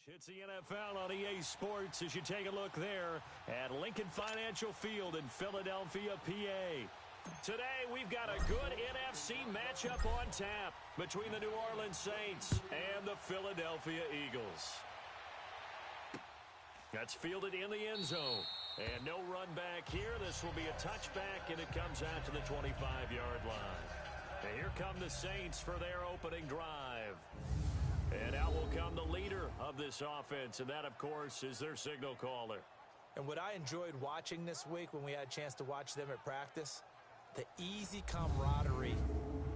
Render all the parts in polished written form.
It's the NFL on EA Sports as you take a look there at Lincoln Financial Field in Philadelphia, PA. Today, we've got a good NFC matchup on tap between the New Orleans Saints and the Philadelphia Eagles. That's fielded in the end zone. And no run back here. This will be a touchback, and it comes out to the 25-yard line. And here come the Saints for their opening drive. And out will come the leader of this offense, and that, of course, is their signal caller. And what I enjoyed watching this week when we had a chance to watch them at practice, the easy camaraderie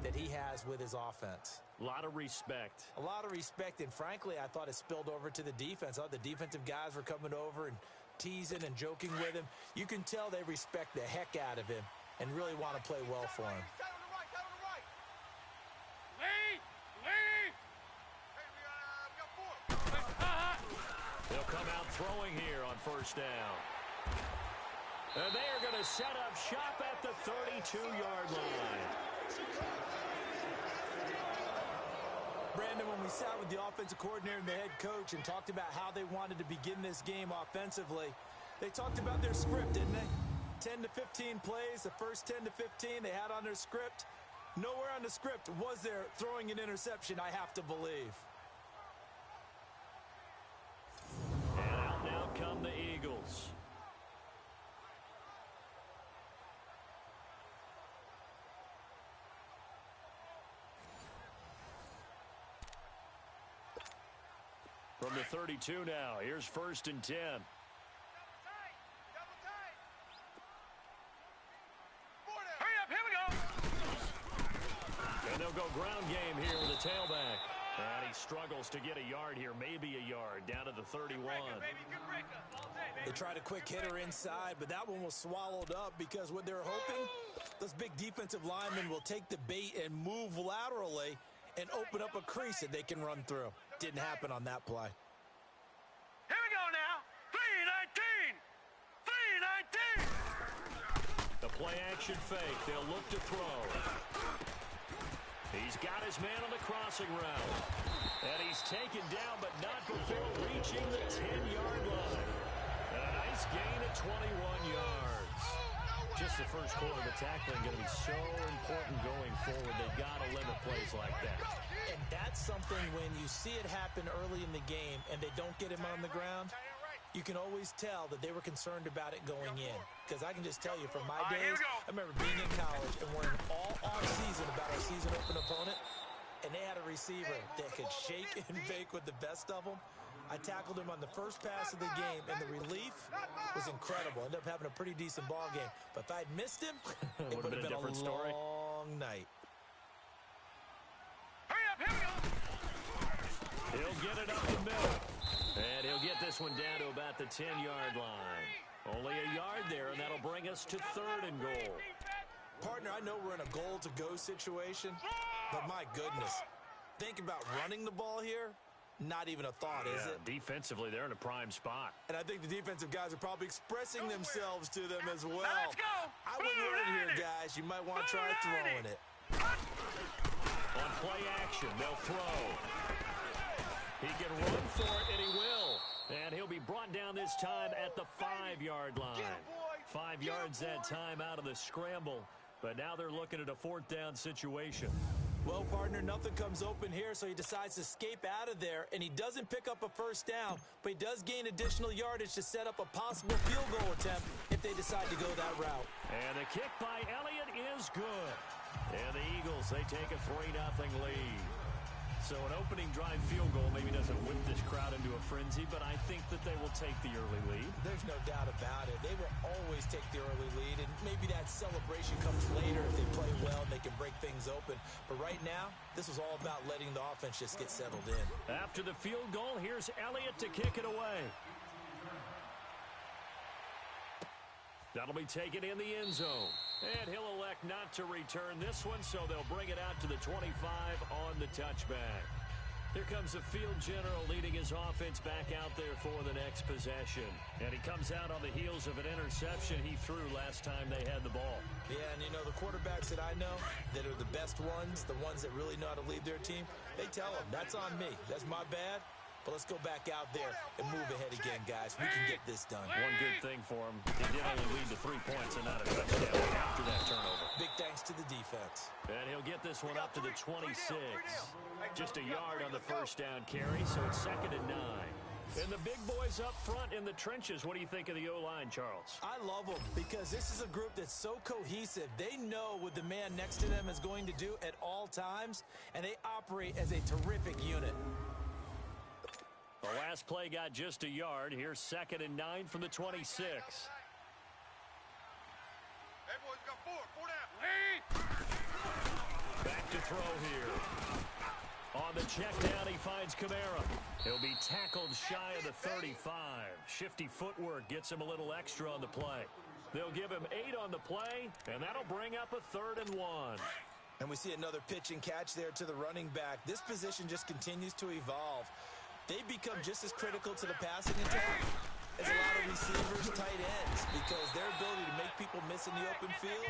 that he has with his offense. A lot of respect. A lot of respect, and frankly, I thought it spilled over to the defense. I thought the defensive guys were coming over and teasing and joking with him. You can tell they respect the heck out of him and really want to play well for him. They'll come out throwing here on first down. And they are going to set up shop at the 32-yard line. Brandon, when we sat with the offensive coordinator and the head coach and talked about how they wanted to begin this game offensively, they talked about their script, didn't they? 10 to 15 plays, the first 10 to 15 they had on their script. Nowhere on the script was there throwing an interception, I have to believe. And out now come the Eagles. From the 32 now, here's 1st and 10. Hurry up, here we go! And they'll go ground game here with the tailback. And he struggles to get a yard here, maybe a yard, down to the 31. They tried a quick hitter inside, but that one was swallowed up because what they're hoping, those big defensive linemen will take the bait and move laterally and open up a crease that they can run through. Didn't happen on that play. Here we go now. 3-19. 3-19. The play action fake. They'll look to throw. He's got his man on the crossing route. And he's taken down, but not before reaching the 10-yard line. And a nice gain of 21 yards. Just the first quarter, the tackling going to be so important going forward. They've got to limit plays like that. And that's something when you see it happen early in the game and they don't get him on the ground, you can always tell that they were concerned about it going in. Because I can just tell you from my days, I remember being in college and worrying all offseason about our season-open opponent, and they had a receiver that could shake and bake with the best of them. I tackled him on the first pass of the game, and the relief was incredible. Ended up having a pretty decent ball game. But if I'd missed him, it would have been a different story. Long night. Hurry up, here we go! He'll get it up the middle. And he'll get this one down to about the 10-yard line. Only a yard there, and that'll bring us to 3rd and goal. Partner, I know we're in a goal-to-go situation, but my goodness, think about running the ball here. Not even a thought, is it? Defensively, they're in a prime spot. And I think the defensive guys are probably expressing themselves to them as well. Let's go! I wouldn't run it here, guys. You might want to try throwing it. On play action, they'll throw. He can run for it, and he will. And he'll be brought down this time at the 5-yard line. 5 yards that time out of the scramble. But now they're looking at a 4th down situation. Well, partner, nothing comes open here, so he decides to escape out of there, and he doesn't pick up a first down, but he does gain additional yardage to set up a possible field goal attempt if they decide to go that route. And the kick by Elliott is good. And the Eagles, they take a 3-0 lead. So an opening drive field goal maybe doesn't whip this crowd into a frenzy, but I think that they will take the early lead. There's no doubt about it. They will always take the early lead, and maybe that celebration comes later if they play well and they can break things open. But right now, this was all about letting the offense just get settled in. After the field goal, here's Elliott to kick it away. That'll be taken in the end zone. And he'll elect not to return this one, so they'll bring it out to the 25 on the touchback. Here comes the field general leading his offense back out there for the next possession. And he comes out on the heels of an interception he threw last time they had the ball. Yeah, and you know, the quarterbacks that I know that are the best ones, the ones that really know how to lead their team, they tell them, that's on me. That's my bad. But let's go back out there and move ahead again, guys. We can get this done. One good thing for him, it did only lead to 3 points and not a touchdown after that turnover. Big thanks to the defense. And he'll get this one up to the 26. Just a yard on the first down carry, so it's 2nd and 9. And the big boys up front in the trenches. What do you think of the O-line, Charles? I love them because this is a group that's so cohesive. They know what the man next to them is going to do at all times, and they operate as a terrific unit. The last play got just a yard. Here's 2nd and 9 from the 26. Hey, boys, got 4 down. Back to throw here. On the check down, he finds Kamara. He'll be tackled shy of the 35. Shifty footwork gets him a little extra on the play. They'll give him 8 on the play, and that'll bring up a 3rd and 1. And we see another pitch and catch there to the running back. This position just continues to evolve. They become just as critical to the passing attack as a lot of receivers, tight ends, because their ability to make people miss in the open field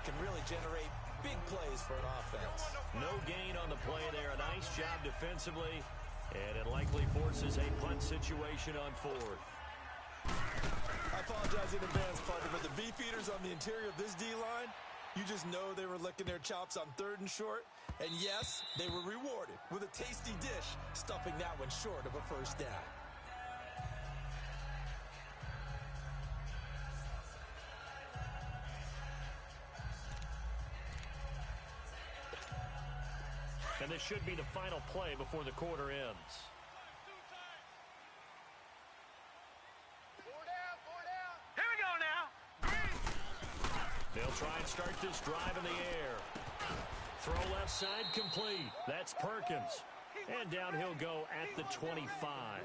can really generate big plays for an offense. No gain on the play there. A nice job defensively, and it likely forces a punt situation on 4th. I apologize in advance, partner, but the beefeaters on the interior of this D-line, you just know they were licking their chops on 3rd and short. And yes, they were rewarded with a tasty dish, stuffing that one short of a first down. And this should be the final play before the quarter ends. 4 down. Here we go now. They'll try and start this drive in the air. Throw left side complete. That's Perkins. And down he'll go at the 25.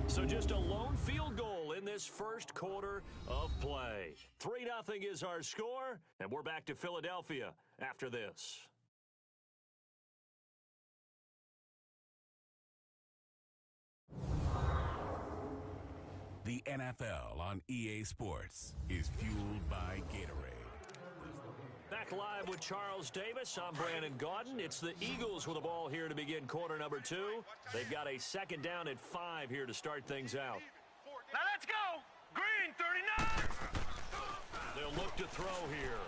So just a lone field goal in this first quarter of play. 3-0 is our score, and we're back to Philadelphia after this. The NFL on EA Sports is fueled by Gatorade. Back live with Charles Davis. I'm Brandon Gaudin. It's the Eagles with the ball here to begin quarter number 2. They've got a 2nd down at 5 here to start things out. Now let's go. Green, 39. They'll look to throw here.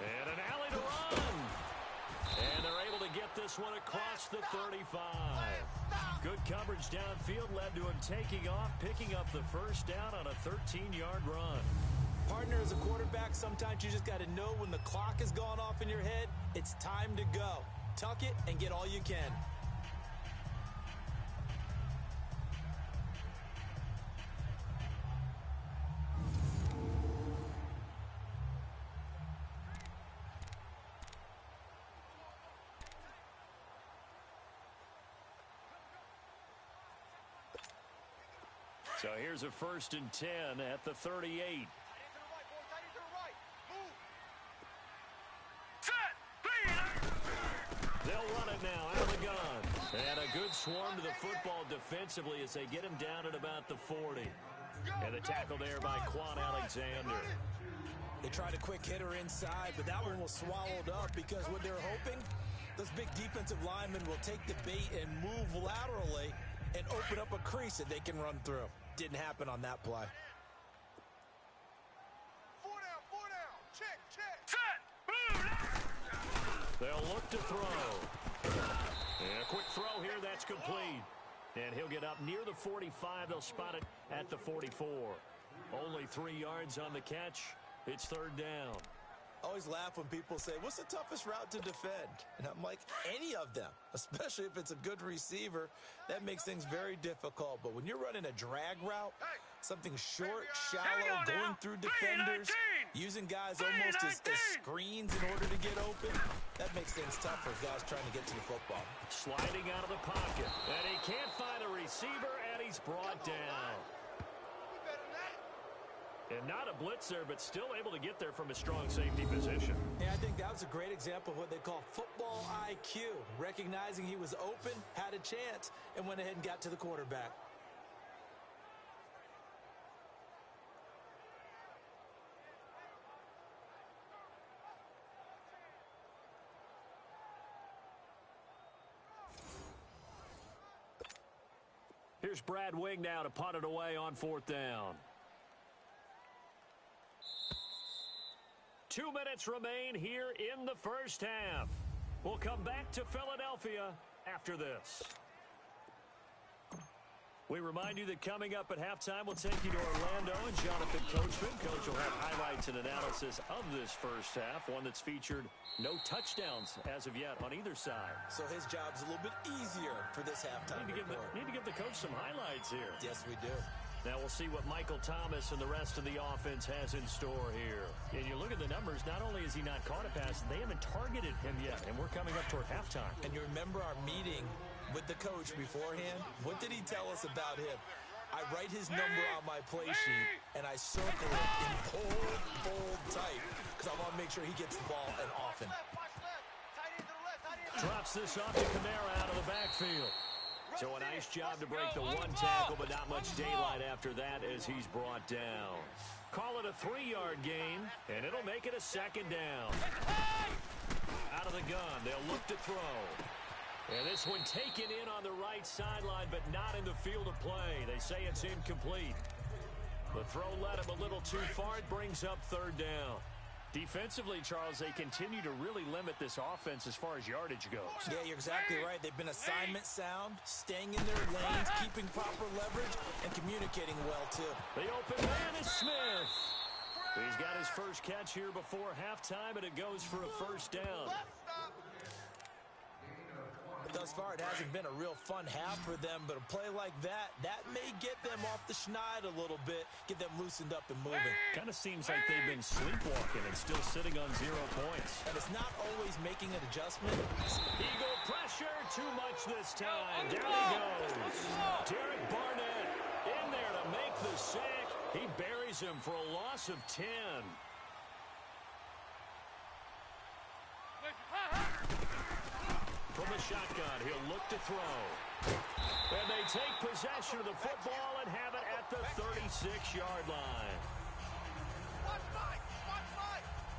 And an alley to run. And they're able to get this one across the 35. Good coverage downfield led to him taking off, picking up the first down on a 13-yard run. Partner, as a quarterback, sometimes you just got to know when the clock has gone off in your head, it's time to go. Tuck it and get all you can. So here's a 1st and 10 at the 38. They'll run it now out of the gun. And a good swarm to the football defensively as they get him down at about the 40. And the tackle there by Quan Alexander. They tried a quick hitter inside, but that one was swallowed up because what they're hoping, those big defensive linemen will take the bait and move laterally and open up a crease that they can run through. Didn't happen on that play. 4 down. Check. They'll look to throw. And a quick throw here, that's complete. And he'll get up near the 45. They'll spot it at the 44. Only 3 yards on the catch. It's 3rd down. I always laugh when people say, what's the toughest route to defend? And I'm like, any of them, especially if it's a good receiver. That makes things very difficult. But when you're running a drag route, something short, shallow, going through defenders, using guys almost as screens in order to get open, that makes things tough for guys trying to get to the football. Sliding out of the pocket. And he can't find a receiver, and he's brought down. And not a blitzer, but still able to get there from a strong safety position. Yeah, I think that was a great example of what they call football IQ. Recognizing he was open, had a chance, and went ahead and got to the quarterback. Here's Brad Wing now to punt it away on 4th down. 2 minutes remain here in the first half. We'll come back to Philadelphia after this. We remind you that coming up at halftime, we'll take you to Orlando and Jonathan Coachman. Coach will have highlights and analysis of this first half, one that's featured no touchdowns as of yet on either side. So his job's a little bit easier for this halftime report. Need to give the coach some highlights here. Yes, we do. Now we'll see what Michael Thomas and the rest of the offense has in store here. And you look at the numbers, not only has he not caught a pass, they haven't targeted him yet, and we're coming up toward halftime. And you remember our meeting with the coach beforehand? What did he tell us about him? I write his number on my play sheet, and I circle it in bold type, because I want to make sure he gets the ball and often. Drops this off to Kamara out of the backfield. So a nice job to break the one tackle, but not much daylight after that as he's brought down. Call it a 3-yard gain, and it'll make it a 2nd down. Out of the gun, they'll look to throw. And this one taken in on the right sideline, but not in the field of play. They say it's incomplete. The throw led him a little too far. It brings up 3rd down. Defensively, Charles, they continue to really limit this offense as far as yardage goes. Yeah, you're exactly right. They've been assignment sound, staying in their lanes, keeping proper leverage, and communicating well, too. The open man is Smith. He's got his first catch here before halftime, and it goes for a 1st down. Thus far, it hasn't been a real fun half for them, but a play like that may get them off the schneid a little bit, get them loosened up and moving. Kind of seems like they've been sleepwalking and still sitting on 0 points. And it's not always making an adjustment. Eagle pressure, too much this time. Down he goes. Derek Barnett in there to make the sack. He buries him for a loss of 10. From the shotgun, he'll look to throw. And they take possession of the football and have it at the 36-yard line.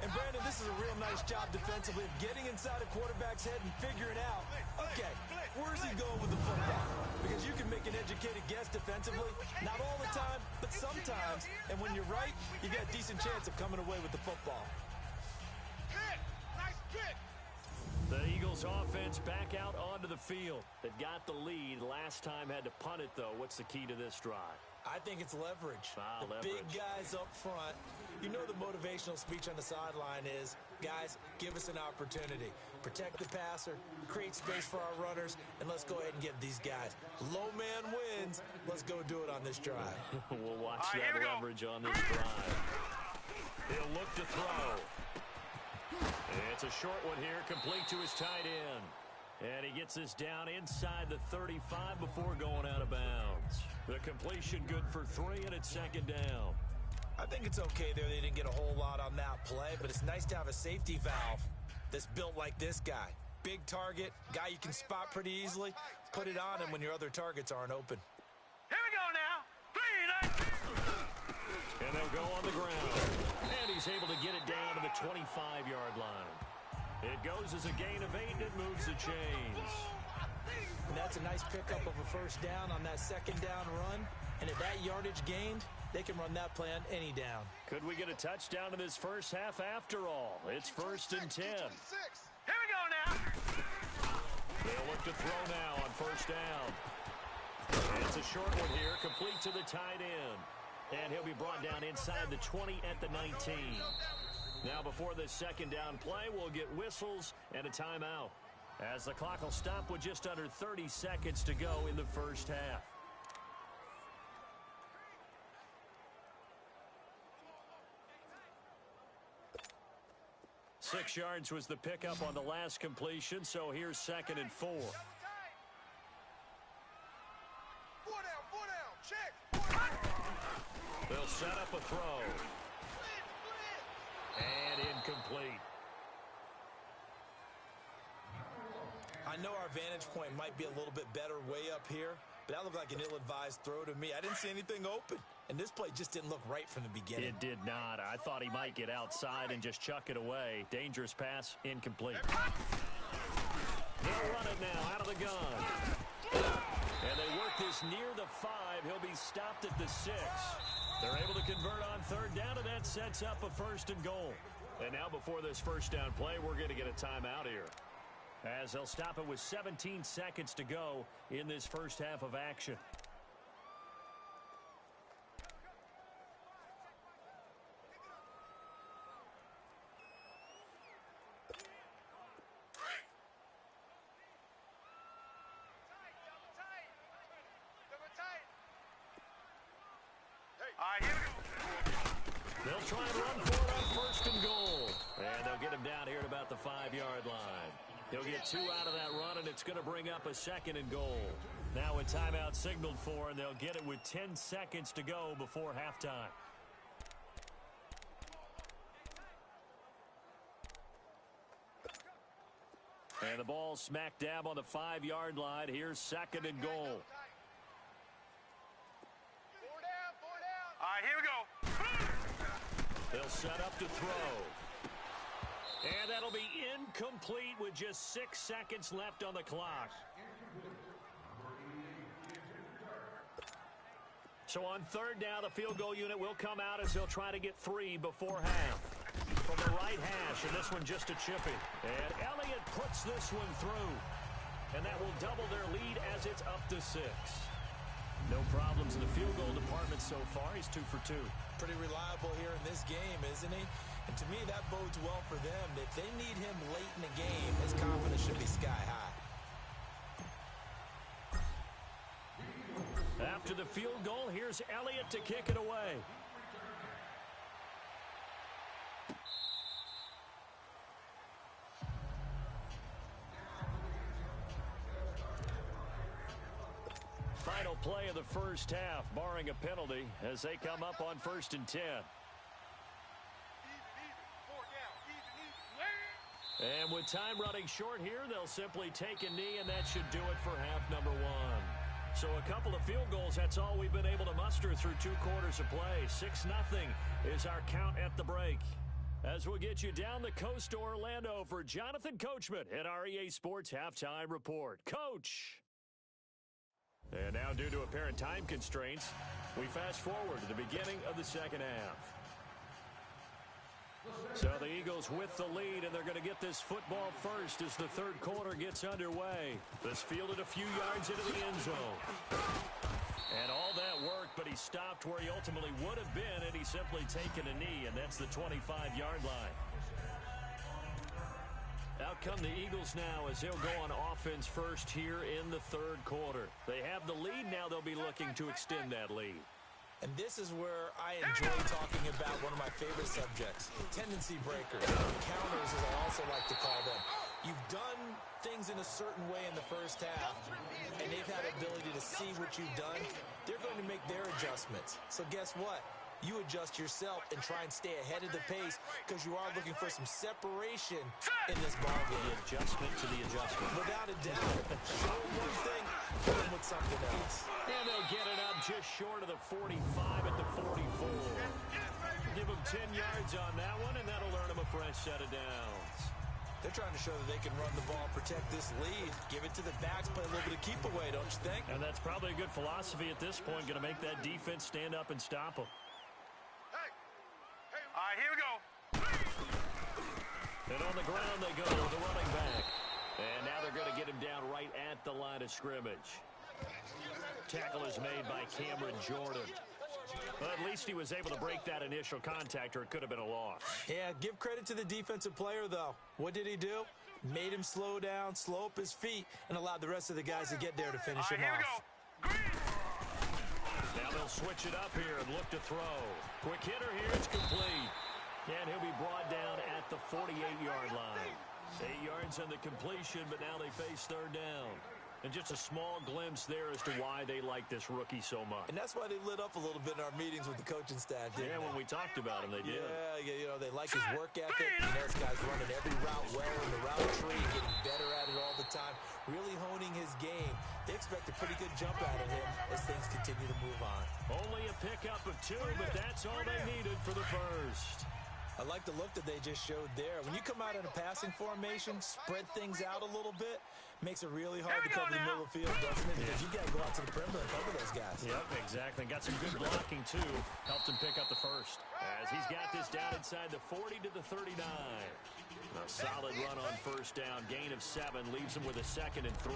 And Brandon, this is a real nice job defensively of getting inside a quarterback's head and figuring out, okay, where's he going with the football? Because you can make an educated guess defensively, not all the time, but sometimes. And when you're right, you got a decent chance of coming away with the football. Nice kick. The Eagles offense back out onto the field. They've got the lead. Last time had to punt it, though. What's the key to this drive? I think it's leverage. Leverage. Big guys up front. You know the motivational speech on the sideline is, guys, give us an opportunity. Protect the passer, create space for our runners, and let's go ahead and give these guys. Low man wins. Let's go do it on this drive. We'll watch that leverage on this drive. He'll look to throw. It's a short one here, complete to his tight end. And he gets this down inside the 35 before going out of bounds. The completion good for 3, and it's 2nd down. I think it's okay there. They didn't get a whole lot on that play, but it's nice to have a safety valve that's built like this guy. Big target, guy you can spot pretty easily. Put it on him when your other targets aren't open. Here we go now. 3, 9. And they'll go on the ground. And he's able to get it down to the 25-yard line. It goes as a gain of 8, and it moves the chains. And that's a nice pickup of a 1st down on that 2nd down run. And at that yardage gained, they can run that play on any down. Could we get a touchdown in this first half after all? It's 1st and 10. Here we go now. They'll look to throw now on 1st down. It's a short one here, complete to the tight end. And he'll be brought down inside the 20 at the 19. Now before this 2nd down play, we'll get whistles and a timeout, as the clock will stop with just under 30 seconds to go in the first half. Six yards was the pickup on the last completion, so here's 2nd and 4. 4 down, check. They'll set up a throw. And incomplete. I know our vantage point might be a little bit better way up here, but that looked like an ill-advised throw to me. I didn't see anything open, and this play just didn't look right from the beginning. It did not. I thought he might get outside and just chuck it away. Dangerous pass, incomplete. They'll run it now out of the gun. And they work this near the He'll be stopped at the 6. They're able to convert on third down, and that sets up a 1st and goal. And now before this first down play, we're going to get a timeout here, as they'll stop it with 17 seconds to go in this first half of action. They'll try and run for it on 1st and goal. And they'll get him down here at about the 5-yard line. He'll get 2 out of that run, and it's going to bring up a 2nd and goal. Now a timeout signaled for, and they'll get it with 10 seconds to go before halftime. And the ball smack dab on the 5-yard line. Here's 2nd and goal. All right, here we go. They'll set up to throw. And that'll be incomplete with just 6 seconds left on the clock. So on third down, the field goal unit will come out as they'll try to get 3 before half. From the right hash, and this one just a chippy. And Elliott puts this one through. And that will double their lead as it's up to 6. No problems in the field goal department so far. He's 2 for 2. Pretty reliable here in this game, isn't he? And to me, that bodes well for them. If they need him late in the game, his confidence should be sky high. After the field goal, here's Elliott to kick it away. Final play of the first half, barring a penalty, as they come up on 1st and 10. And with time running short here, they'll simply take a knee, and that should do it for half number 1. So a couple of field goals, that's all we've been able to muster through 2 quarters of play. 6-0 is our count at the break. As we'll get you down the coast to Orlando for Jonathan Coachman at our EA Sports Halftime Report. Coach! And now, due to apparent time constraints, we fast forward to the beginning of the second half. So the Eagles with the lead, and they're going to get this football first as the third quarter gets underway. This fielded a few yards into the end zone. And all that work, but he stopped where he ultimately would have been had he simply taken a knee, and that's the 25-yard line. Out come the Eagles now as they'll go on offense first here in the third quarter. They have the lead now. They'll be looking to extend that lead. And this is where I enjoy talking about one of my favorite subjects, tendency breakers, counters as I also like to call them. You've done things in a certain way in the first half, and they've had the ability to see what you've done. They're going to make their adjustments. So guess what? You adjust yourself and try and stay ahead of the pace because you are looking for some separation in this ballgame. The adjustment to the adjustment. Without a doubt. Show them one thing, hit them with something else. And they'll get it up just short of the 45 at the 44. Give them 10 yards on that one, and that'll earn them a fresh set of downs. They're trying to show that they can run the ball, protect this lead, give it to the backs, play a little bit of keep away, don't you think? And that's probably a good philosophy at this point, going to make that defense stand up and stop them. All right, here we go. And on the ground they go with the running back. And now they're going to get him down right at the line of scrimmage. Tackle is made by Cameron Jordan. Well, at least he was able to break that initial contact, or it could have been a loss. Yeah, give credit to the defensive player, though. What did he do? Made him slow down, slow up his feet, and allowed the rest of the guys to get there to finish him off. Now they'll switch it up here and look to throw. Quick hitter here, it's complete. And he'll be brought down at the 48-yard line. 8 yards on the completion, but now they face third down. And just a small glimpse there as to why they like this rookie so much. And that's why they lit up a little bit in our meetings with the coaching staff, didn't they? When we talked about him, they did. Yeah, you know, they like his work ethic. You know, this guy's running every route well in the route tree, getting better at it all the time, really honing his game. They expect a pretty good jump out of him as things continue to move on. Only a pickup of 2, but that's all they needed for the first. I like the look that they just showed there. When you come out in a passing formation, spread things out a little bit, makes it really hard to cover the middle of the field, doesn't it? Because you got to go out to the perimeter and cover those guys. Yep, exactly. Got some good blocking, too. Helped him pick up the first. As he's got this down inside the 40 to the 39. A solid run on first down. Gain of 7 leaves him with a 2nd and 3.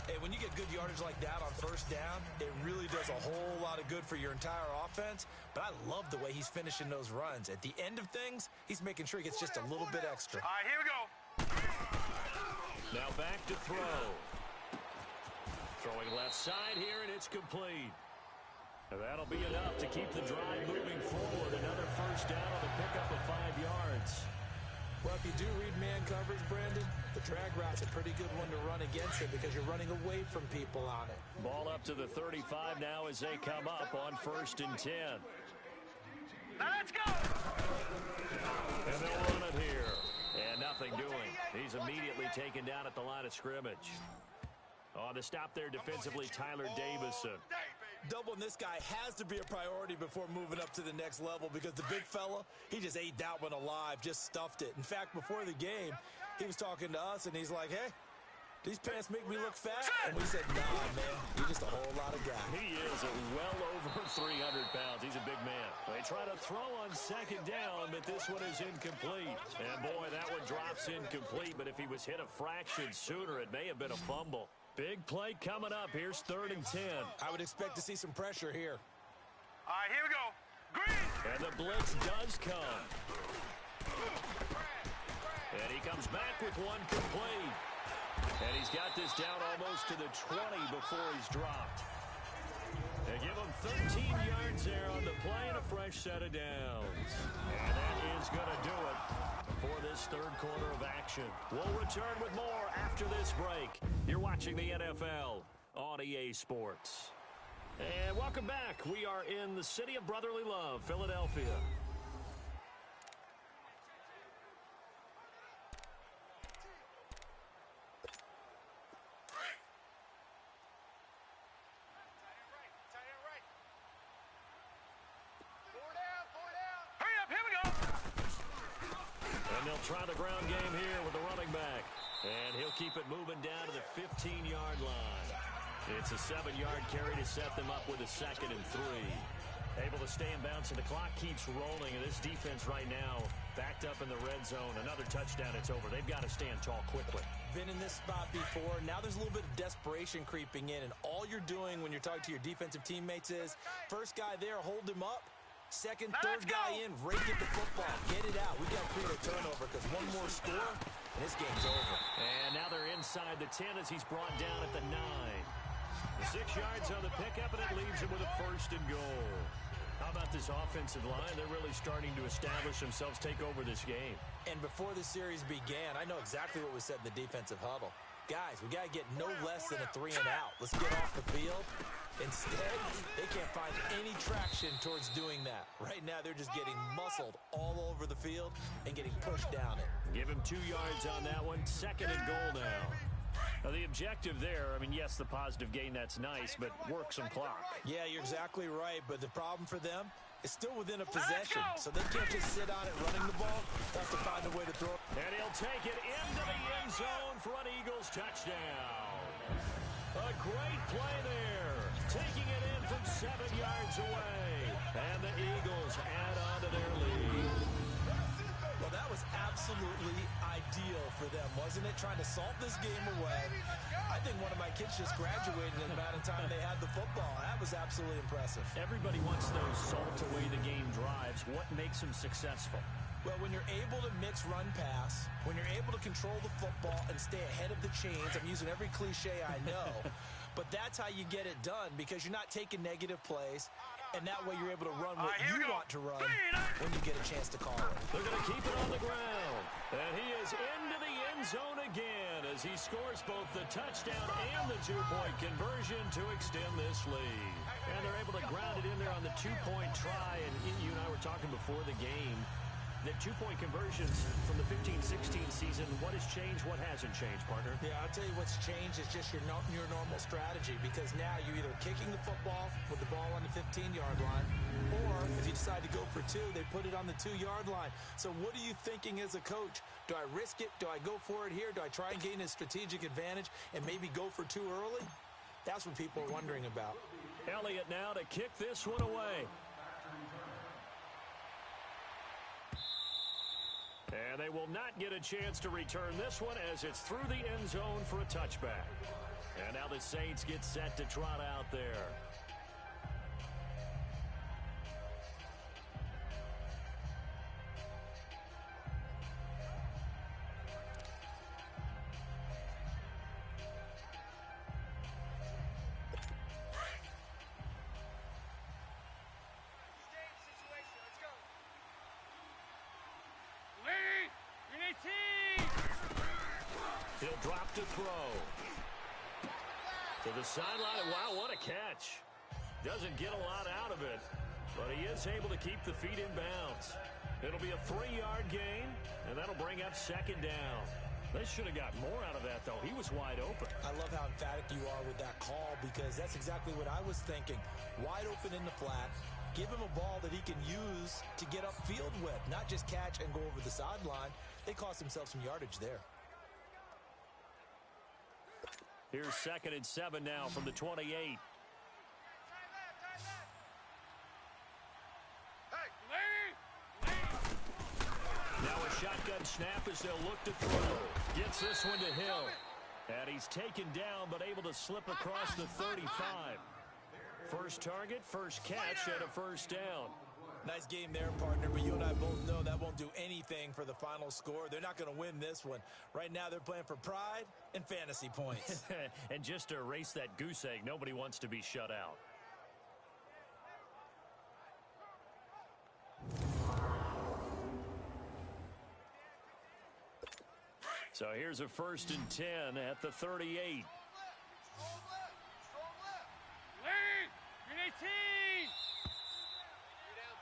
Hey, when you get good yardage like that on first down, it really does a whole lot of good for your entire offense. But I love the way he's finishing those runs. At the end of things, he's making sure he gets just a little bit extra. All right, here we go. Now back to throw. Throwing left side here, and it's complete. And that'll be enough to keep the drive moving forward. Another first down on the pickup of 5 yards. Well, if you do read man coverage, Brandon, the drag route's a pretty good one to run against it because you're running away from people on it. Ball up to the 35 now as they come up on 1st and 10. Now let's go. And they'll run it here. And nothing doing. He's immediately taken down at the line of scrimmage. On the stop there defensively, Tyler Davison. Doubling this guy has to be a priority before moving up to the next level because the big fella, he just ate that one alive, just stuffed it. In fact, before the game, he was talking to us, and he's like, hey, these pants make me look fat? And we said, nah, man, you're just a whole lot of guy. He is well over 300 pounds. He's a big man. They try to throw on 2nd down, but this one is incomplete. And, boy, that one drops incomplete, but if he was hit a fraction sooner, it may have been a fumble. Big play coming up. Here's 3rd and 10. I would expect to see some pressure here. All right, here we go. Green. And the blitz does come. And he comes back with one complete. And he's got this down almost to the 20 before he's dropped. They give him 13 yards there on the play and a fresh set of downs. And that is going to do it for this 3rd quarter of action. We'll return with more after this break. You're watching the NFL on EA Sports. And welcome back. We are in the city of brotherly love, Philadelphia. Try the ground game here with the running back. And he'll keep it moving down to the 15-yard line. It's a 7-yard carry to set them up with a 2nd and 3. Able to stay in bounds, and the clock keeps rolling. And this defense right now backed up in the red zone. Another touchdown, it's over. They've got to stand tall quickly. Been in this spot before. Now there's a little bit of desperation creeping in. And all you're doing when you're talking to your defensive teammates is, first guy there, hold him up. Second, third guy in, rake at the football. Get it out. We've got to create a turnover because one more score, and this game's over. And now they're inside the 10 as he's brought down at the 9. 6 yards on the pickup, and it leaves him with a 1st and goal. How about this offensive line? They're really starting to establish themselves, take over this game. And before the series began, I know exactly what was said in the defensive huddle. Guys, we got to get no less than a 3 and out. Let's get off the field. Instead, they can't find any traction towards doing that. Right now, they're just getting muscled all over the field and getting pushed down it. Give him 2 yards on that one. 2nd and goal now. Now, the objective there, I mean, yes, the positive gain, that's nice, but work some clock. Yeah, you're exactly right, but the problem for them is still within a possession, so they can't just sit on it running the ball. They have to find a way to throw it. And he'll take it into the end zone for an Eagles touchdown. A great play there, taking it in from 7 yards away. And the Eagles add on to their lead. Well, that was absolutely ideal for them, wasn't it? Trying to salt this game away. I think one of my kids just graduated in the amount of time they had the football. That was absolutely impressive. Everybody wants those salt away the game drives. What makes them successful? Well, when you're able to mix run-pass, when you're able to control the football and stay ahead of the chains, I'm using every cliche I know, but that's how you get it done because you're not taking negative plays, and that way you're able to run what you want to run when you get a chance to call it. They're going to keep it on the ground, and he is into the end zone again as he scores both the touchdown and the 2-point conversion to extend this lead. And they're able to ground it in there on the 2-point try, and you and I were talking before the game. the two-point conversions from the 15-16 season, what has changed, what hasn't changed, partner? Yeah, I'll tell you what's changed is just your normal strategy, because now you're either kicking the football with the ball on the 15-yard line, or if you decide to go for two, they put it on the 2-yard line. So what are you thinking as a coach? Do I risk it? Do I go for it here? Do I try and gain a strategic advantage and maybe go for two early? That's what people are wondering about. Elliott now to kick this one away. And they will not get a chance to return this one as it's through the end zone for a touchback. And now the Saints get set to trot out there. He'll drop to throw. To the sideline. Wow, what a catch. Doesn't get a lot out of it, but he is able to keep the feet in bounds. It'll be a 3-yard gain, and that'll bring up second down. They should have got more out of that, though. He was wide open. I love how emphatic you are with that call, because that's exactly what I was thinking. Wide open in the flat. Give him a ball that he can use to get upfield with, not just catch and go over the sideline. They cost themselves some yardage there. Here's 2nd and 7 now from the 28. Now a shotgun snap as they'll look to throw. Gets this one to Hill. And he's taken down but able to slip across the 35. First target, first catch, and a first down. Nice game there, partner, but you and I both know that won't do anything for the final score. They're not going to win this one. Right now they're playing for pride and fantasy points. And just to erase that goose egg, nobody wants to be shut out. So here's a 1st and 10 at the 38.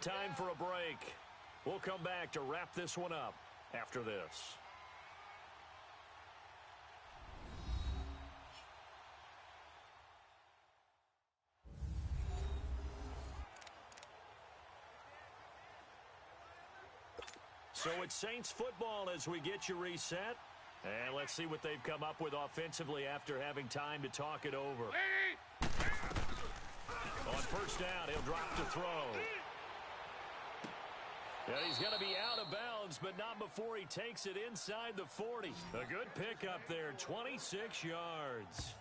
Time for a break. We'll come back to wrap this one up after this. So it's Saints football as we get you reset. And let's see what they've come up with offensively after having time to talk it over. On first down, he'll drop to throw. And he's going to be out of bounds, but not before he takes it inside the 40. A good pickup there, 26 yards.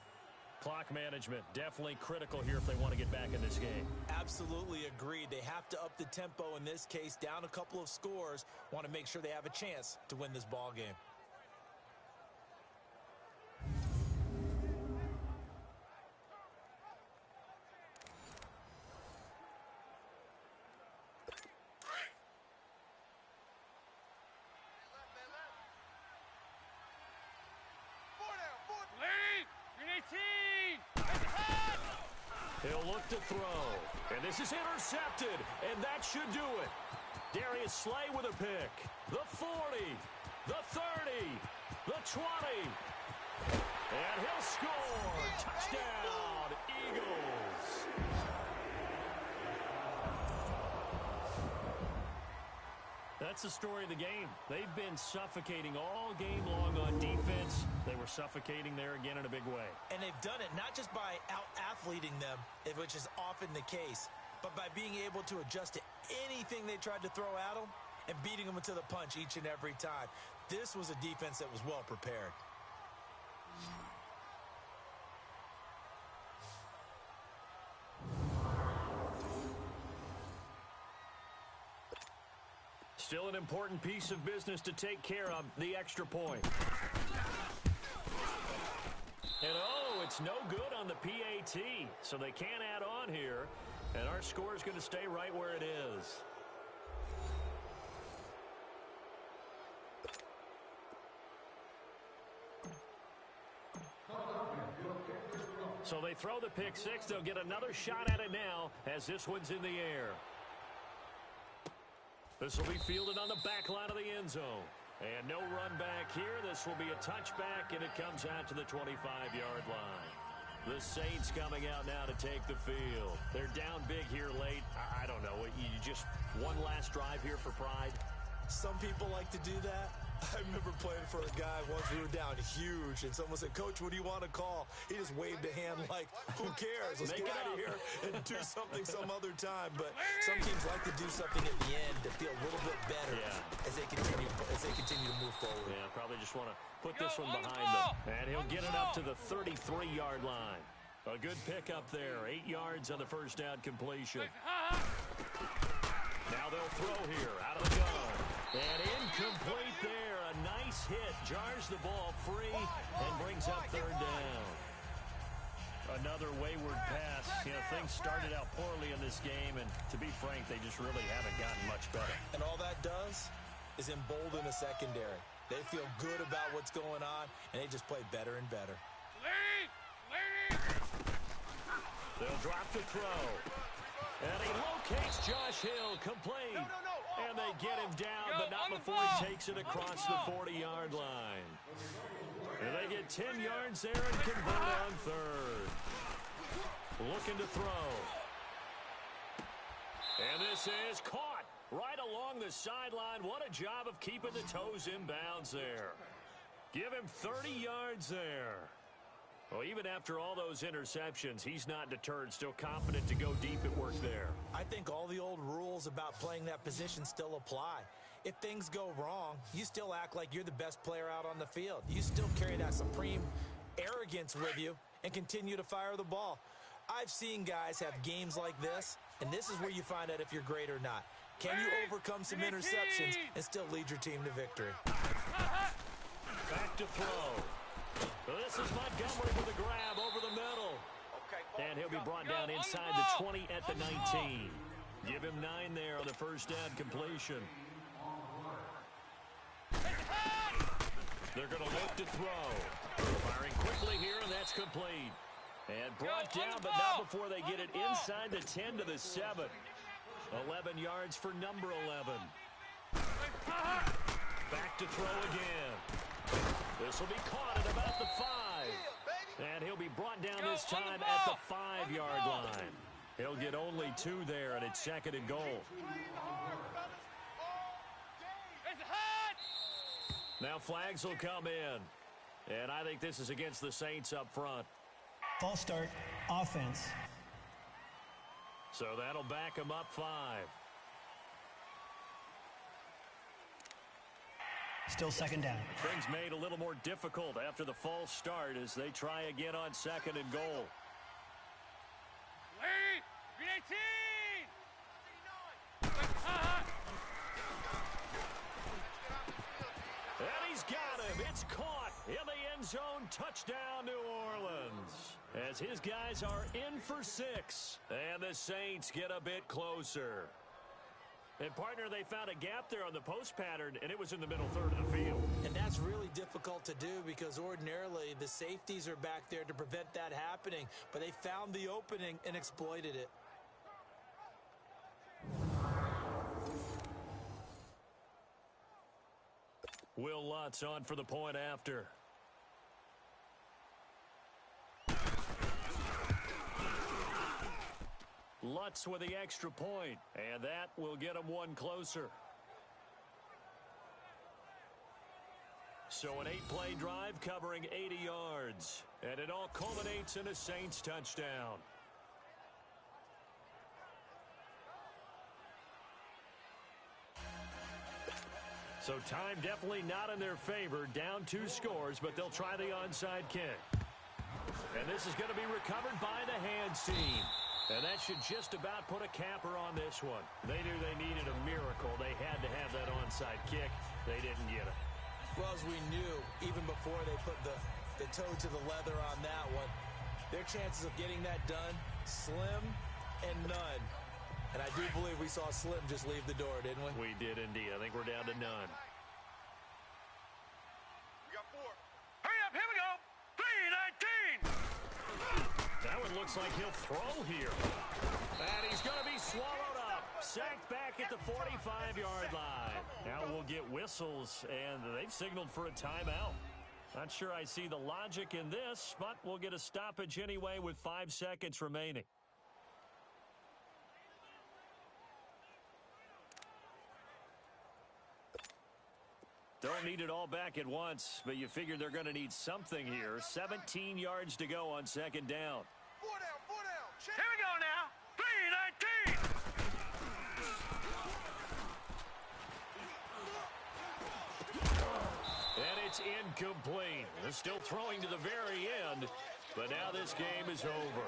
Clock management, definitely critical here if they want to get back in this game. Absolutely agreed. They have to up the tempo in this case, down a couple of scores. Want to make sure they have a chance to win this ball game. He'll look to throw. And this is intercepted. And that should do it. Darius Slay with a pick. The 40. The 30. The 20. And he'll score. Touchdown, Eagles. That's the story of the game. They've been suffocating all game long on defense. They were suffocating there again in a big way. And they've done it not just by out-athleting them, which is often the case, but by being able to adjust to anything they tried to throw at them and beating them to the punch each and every time. This was a defense that was well prepared. Still an important piece of business to take care of, the extra point. And oh, it's no good on the PAT, so they can't add on here, and our score is going to stay right where it is. So they throw the pick six. They'll get another shot at it now as this one's in the air. This will be fielded on the back line of the end zone. And no run back here. This will be a touchback, and it comes out to the 25-yard line. The Saints coming out now to take the field. They're down big here late. I don't know. You just one last drive here for pride? Some people like to do that. I remember playing for a guy once. We were down huge, and someone said, "Coach, what do you want to call?" He just waved a hand like, who cares? Let's get out of here and do something some other time. But some teams like to do something at the end to feel a little bit better as they continue to move forward. Yeah, probably just want to put this one behind them. And he'll get it up to the 33-yard line. A good pickup there. 8 yards on the first down completion. Now they'll throw here out of the gun. And incomplete there. A nice hit. Jars the ball free and brings up third down. Another wayward pass. You know, things started out poorly in this game, and to be frank, they just really haven't gotten much better. And all that does is embolden the secondary. They feel good about what's going on, and they just play better and better. They'll drop the throw. And he locates Josh Hill, complete. And they get him down, but not before he takes it across the 40-yard line. And they get 10 yards there and convert on third. Looking to throw. And this is caught right along the sideline. What a job of keeping the toes in bounds there. Give him 30 yards there. Well, even after all those interceptions, he's not deterred, still confident to go deep at work there. I think all the old rules about playing that position still apply. If things go wrong, you still act like you're the best player out on the field. You still carry that supreme arrogance with you and continue to fire the ball. I've seen guys have games like this, and this is where you find out if you're great or not. Can you overcome some interceptions and still lead your team to victory? Back to throw. This is Montgomery with a grab over the middle. And he'll be brought down inside the 20 at the 19. Give him 9 there on the first down completion. They're going to look to throw. Firing quickly here, and that's complete. And brought down, but not before they get it inside the 10 to the 7. 11 yards for number 11. Back to throw again. This will be caught at about the 5. And he'll be brought down this time at the 5-yard line. He'll get only 2 there, and it's second and goal. Now flags will come in. And I think this is against the Saints up front. False start, offense. So that'll back them up 5. Still second down. Things made a little more difficult after the false start as they try again on second and goal. And he's got him. It's caught in the end zone. Touchdown, New Orleans. As his guys are in for 6. And the Saints get a bit closer. And, partner, they found a gap there on the post pattern, and it was in the middle third of the field. And that's really difficult to do because ordinarily the safeties are back there to prevent that happening. But they found the opening and exploited it. Will Lutz on for the point after. Lutz with the extra point, and that will get him 1 closer. So an 8-play drive covering 80 yards, and it all culminates in a Saints touchdown. So time definitely not in their favor, down 2 scores, but they'll try the onside kick. And this is going to be recovered by the hands team. And that should just about put a capper on this one. They knew they needed a miracle. They had to have that onside kick. They didn't get it. Well, as we knew, even before they put the toe to the leather on that one, their chances of getting that done, slim and none. And I do believe we saw Slim just leave the door, didn't we? We did indeed. I think we're down to none. We got 4. Hurry up, here we go. 3:19. That one looks Looks like he'll throw here. And he's going to be swallowed up. Sacked back at the 45-yard line. Now we'll get whistles, and they've signaled for a timeout. Not sure I see the logic in this, but we'll get a stoppage anyway with 5 seconds remaining. Don't need it all back at once, but you figure they're going to need something here. 17 yards to go on second down. 4 down, 4 down. Check. Here we go now. 3-19. And it's incomplete. They're still throwing to the very end, but now this game is over.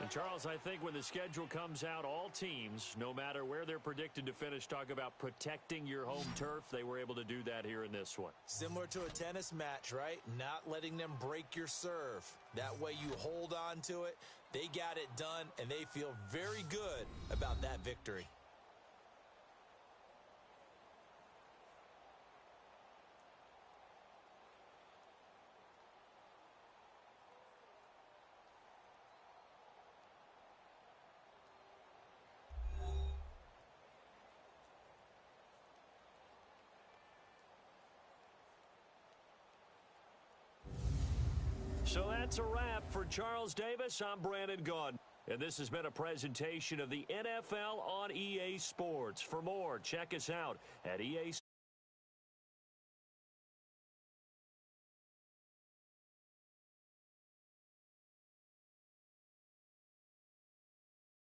And Charles, I think when the schedule comes out, all teams, no matter where they're predicted to finish, talk about protecting your home turf. They were able to do that here in this one. Similar to a tennis match, right? Not letting them break your serve. That way you hold on to it. They got it done, and they feel very good about that victory. So that's a wrap for Charles Davis. I'm Brandon Gaudin. And this has been a presentation of the NFL on EA Sports. For more, check us out at EA